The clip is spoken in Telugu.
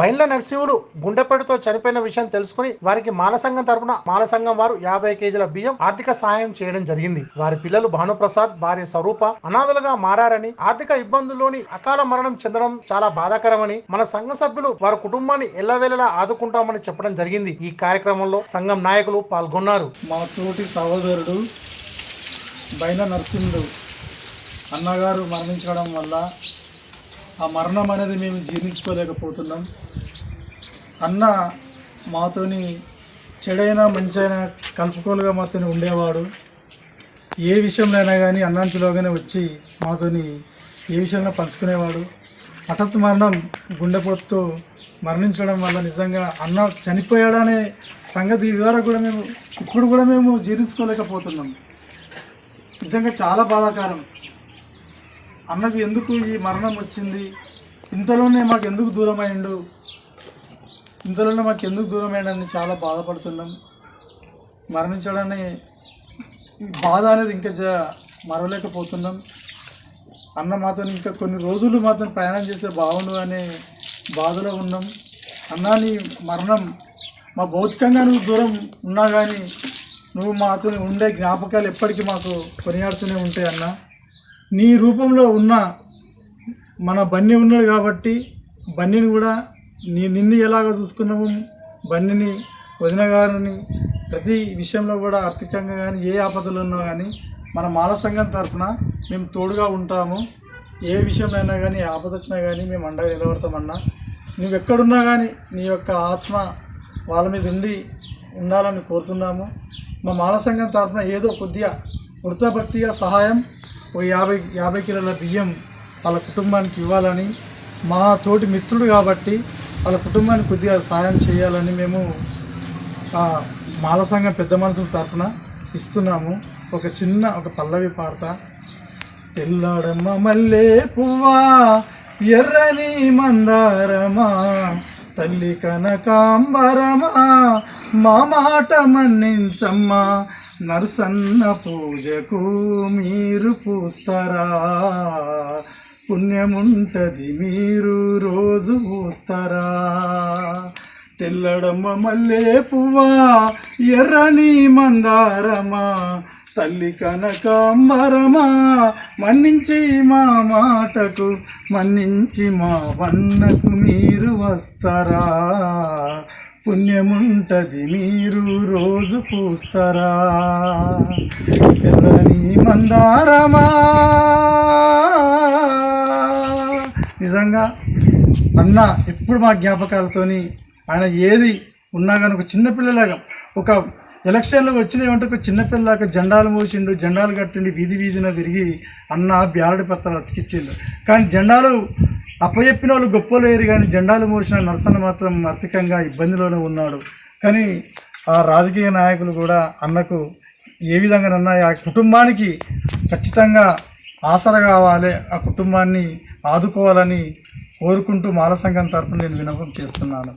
బైండ్ల నరసింహులు గుండెపోటుతో చనిపోయిన విషయం తెలుసుకుని వారికి మాల సంఘం తరపున మాల సంఘం వారు 50 కేజీల బియ్యం ఆర్థిక సహాయం చేయడం జరిగింది. వారి పిల్లలు భానుప్రసాద్, భార్య స్వరూప అనాథలుగా మారారని, ఆర్థిక ఇబ్బందుల్లోని అకాల మరణం చెందడం చాలా బాధాకరమని, మన సంఘ సభ్యులు వారి కుటుంబాన్ని ఎల్లవేళలా ఆదుకుంటామని చెప్పడం జరిగింది. ఈ కార్యక్రమంలో సంఘం నాయకులు పాల్గొన్నారు. మా తోటి సహోదరుడు బైండ్ల నరసింహులు అన్నగారు మరణించడం వల్ల ఆ మరణం అనేది మేము జీర్ణించుకోలేకపోతున్నాం. అన్న మాతోని చెడైనా మంచైనా కలుపుకోలుగా మాతోని ఉండేవాడు. ఏ విషయంలో కానీ అన్నంచులోగానే వచ్చి మాతోని ఏ విషయంలో పంచుకునేవాడు. హఠాత్ మరణం గుండెపోటుతో మరణించడం వల్ల నిజంగా అన్న చనిపోయాడనే సంగతి ద్వారా కూడా ఇప్పుడు కూడా మేము జీర్ణించుకోలేకపోతున్నాం. నిజంగా చాలా బాధాకరం. అన్నకు ఎందుకు ఈ మరణం వచ్చింది, ఇంతలోనే మాకు ఎందుకు దూరమైండు, అని చాలా బాధపడుతున్నాం. మరణించడాన్ని బాధ అనేది ఇంకా మరవలేకపోతున్నాం. అన్న మాతో ఇంకా కొన్ని రోజులు మాత్రం ప్రయాణం చేస్తే బాగుండు అనే బాధలో ఉన్నాం. అన్న నీ మరణం మా భౌతికంగా నువ్వు దూరం ఉన్నా కానీ నువ్వు మాతో ఉండే జ్ఞాపకాలు ఎప్పటికీ మాకు కొనియాడుతూనే ఉంటాయి. అన్న నీ రూపంలో ఉన్న మన బన్నీ ఉన్నాడు కాబట్టి బన్నీని కూడా నిన్ను ఎలాగ చూసుకున్నాము, బన్నీని వదిన గారిని ప్రతి విషయంలో కూడా ఆర్థికంగా కానీ ఏ ఆపదలు ఉన్నా కానీ మన మాల సంఘం తరఫున మేము తోడుగా ఉంటాము. ఏ విషయంలో కానీ ఆపద వచ్చినా కానీ మేము అండగా నిలబడతామన్నా. నువ్వు ఎక్కడున్నా కానీ నీ యొక్క ఆత్మ వాళ్ళ మీద ఉండాలని కోరుతున్నాము. మా మాల సంఘం తరఫున ఏదో కొద్దిగా వృత్తాభక్తిగా సహాయం 50 కిలోల బియ్యం వాళ్ళ కుటుంబానికి ఇవ్వాలని, మా తోటి మిత్రుడు కాబట్టి వాళ్ళ కుటుంబానికి కొద్దిగా సహాయం చేయాలని మేము మాల సంఘం పెద్ద మనుషుల తరఫున ఇస్తున్నాము. ఒక పల్లవి పాడతా. తెల్లాడమ్మ మల్లె పువ్వా ఎర్రని మందారమా తల్లి కనకాంబరమా మా మాట మన్నించమ్మా నరసన్న పూజకు మీరు పూస్తారా, పుణ్యముంటది మీరు రోజు పూస్తారా. తెల్లడమ్మ మల్లె పువ్వా ఎర్రని మందారమా తల్లి కనకాంబరమా మన్నించి మా మాటకు మన్నించి మా వన్నకు మీరు వస్తారా, పుణ్యముంటది మీరు రోజు పూస్తారా. ఎర్రని మందారమా. నిజంగా అన్న ఎప్పుడు మా జ్ఞాపకాలతోని ఆయన ఏది ఉన్నా కానీ ఒక చిన్నపిల్లలాగా, ఒక ఎలక్షన్లో వచ్చినాయంటే ఒక చిన్నపిల్లలాగా జెండాలు మోసిండు, జెండాలు కట్టిండి, వీధిన తిరిగి అన్న బ్యాలెట్ పత్రాలు అతికిచ్చిండు. కానీ జెండాలు అప్పచెప్పిన వాళ్ళు గొప్పలు వేరు, కానీ జెండాలు మోసిన నరసన్న మాత్రం ఆర్థికంగా ఇబ్బందిలోనే ఉన్నాడు. కానీ ఆ రాజకీయ నాయకులు కూడా అన్నకు ఏ విధంగానన్నా ఆ కుటుంబానికి ఖచ్చితంగా ఆసరా కావాలి, ఆ కుటుంబాన్ని ఆదుకోవాలని కోరుకుంటూ మాల సంఘం తరపున నేను విన్నపం చేస్తున్నాను.